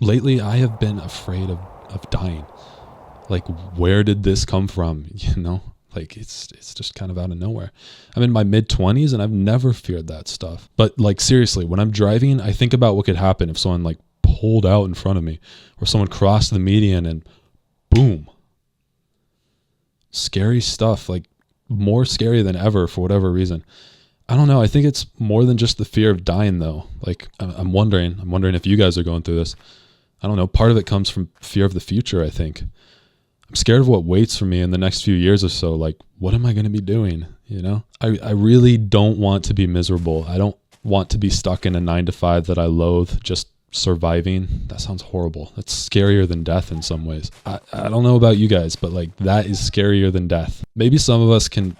Lately, I have been afraid of dying. Like, where did this come from? Like it's just kind of out of nowhere. I'm in my mid-20s and I've never feared that stuff. But like seriously, when I'm driving, I think about what could happen if someone like pulled out in front of me or someone crossed the median and boom. Scary stuff, like more scary than ever for whatever reason. I don't know. I think it's more than just the fear of dying though. Like I'm wondering if you guys are going through this. I don't know. Part of it comes from fear of the future, I think. I'm scared of what waits for me in the next few years or so. Like, what am I going to be doing? I really don't want to be miserable. I don't want to be stuck in a 9 to 5 that I loathe, just surviving. That sounds horrible. That's scarier than death in some ways. I don't know about you guys, but like that is scarier than death. Maybe some of us can,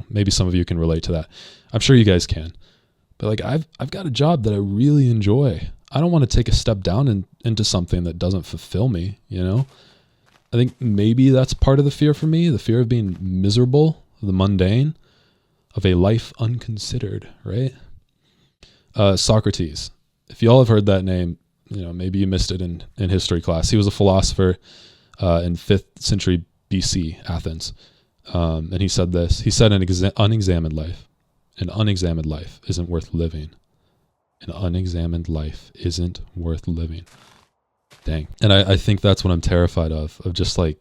maybe some of you can relate to that. I'm sure you guys can. But like I've got a job that I really enjoy. I don't want to take a step down into something that doesn't fulfill me, I think maybe that's part of the fear for me, the fear of being miserable, the mundane, of a life unconsidered, right? Socrates. If y'all have heard that name, maybe you missed it in history class. He was a philosopher in 5th century BC, Athens. And he said this. He said an unexamined life isn't worth living. An unexamined life isn't worth living. Dang. And I think that's what I'm terrified of just like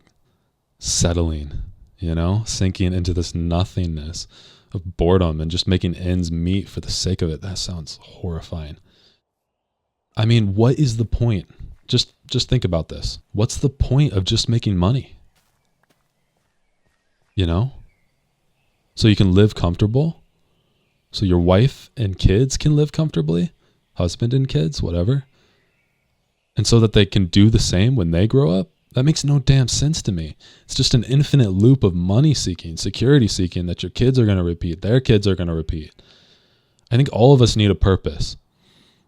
settling, sinking into this nothingness of boredom and just making ends meet for the sake of it. That sounds horrifying. I mean, what is the point? Just think about this. What's the point of just making money? So you can live comfortable, so your wife and kids can live comfortably, husband and kids, whatever. And so that they can do the same when they grow up? That makes no damn sense to me. It's just an infinite loop of money seeking, security seeking that your kids are going to repeat, their kids are going to repeat. I think all of us need a purpose.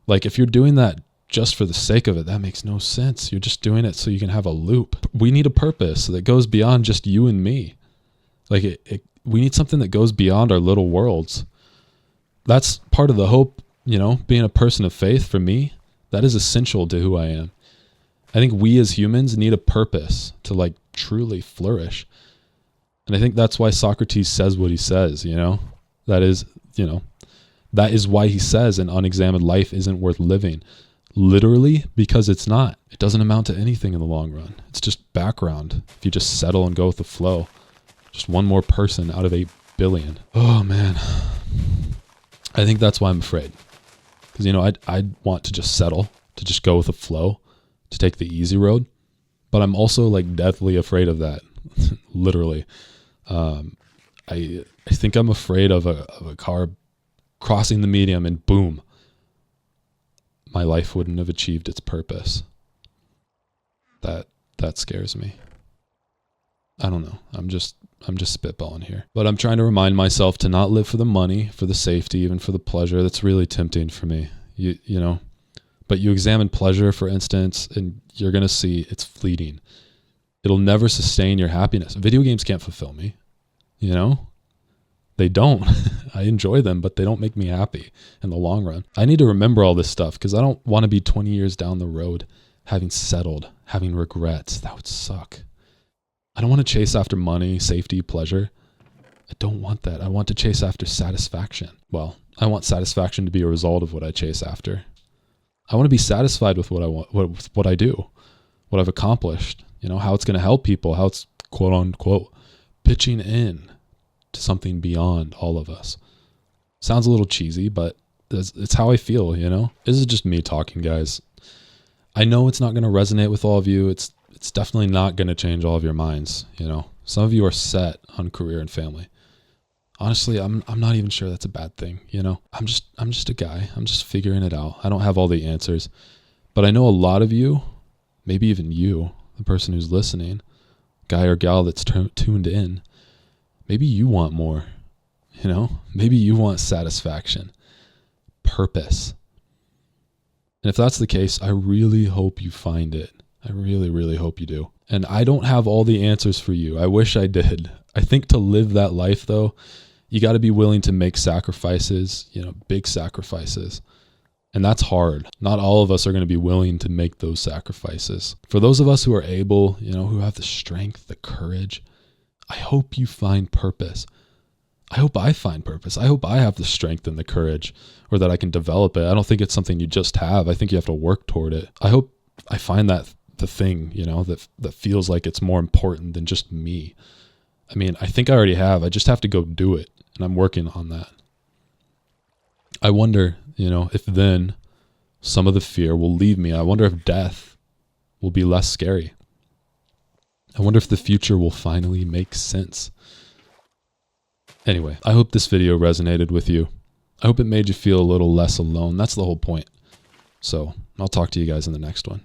Like if you're doing that just for the sake of it, that makes no sense. You're just doing it so you can have a loop. We need a purpose that goes beyond just you and me. Like we need something that goes beyond our little worlds. That's part of the hope, being a person of faith for me. That is essential to who I am. I think we as humans need a purpose to like truly flourish. And I think that's why Socrates says what he says, that is why he says an unexamined life isn't worth living. Literally, because it's not. It doesn't amount to anything in the long run. It's just background. If you just settle and go with the flow, just one more person out of 8 billion. Oh man. I think that's why I'm afraid. Because, I'd want to just settle, to just go with the flow, to take the easy road. But I'm also like deathly afraid of that. Literally. I think I'm afraid of a car crossing the median and boom, my life wouldn't have achieved its purpose. That scares me. I don't know. I'm just spitballing here. But I'm trying to remind myself to not live for the money, for the safety, even for the pleasure. That's really tempting for me. But you examine pleasure, for instance, and you're going to see it's fleeting. It'll never sustain your happiness. Video games can't fulfill me. They don't. I enjoy them, but they don't make me happy in the long run. I need to remember all this stuff because I don't want to be 20 years down the road having settled, having regrets. That would suck. I don't want to chase after money, safety, pleasure. I don't want that. I want to chase after satisfaction. Well, I want satisfaction to be a result of what I chase after. I want to be satisfied with what I want, what I do, what I've accomplished, how it's going to help people, how it's quote unquote pitching in to something beyond all of us. Sounds a little cheesy, but it's how I feel, This is just me talking, guys. I know it's not going to resonate with all of you. It's definitely not going to change all of your minds. Some of you are set on career and family. Honestly, I'm not even sure that's a bad thing. I'm just a guy. I'm just figuring it out. I don't have all the answers, but I know a lot of you, maybe even you, the person who's listening, guy or gal that's tuned in, maybe you want more, maybe you want satisfaction, purpose. And if that's the case, I really hope you find it. I really, really hope you do. And I don't have all the answers for you. I wish I did. I think to live that life, though, you got to be willing to make sacrifices, big sacrifices. And that's hard. Not all of us are going to be willing to make those sacrifices. For those of us who are able, who have the strength, the courage, I hope you find purpose. I hope I find purpose. I hope I have the strength and the courage, or that I can develop it. I don't think it's something you just have. I think you have to work toward it. I hope I find that the thing, that feels like it's more important than just me. I mean, I think I already have. I just have to go do it. And I'm working on that. I wonder, if then some of the fear will leave me. I wonder if death will be less scary. I wonder if the future will finally make sense. Anyway, I hope this video resonated with you. I hope it made you feel a little less alone. That's the whole point. So I'll talk to you guys in the next one.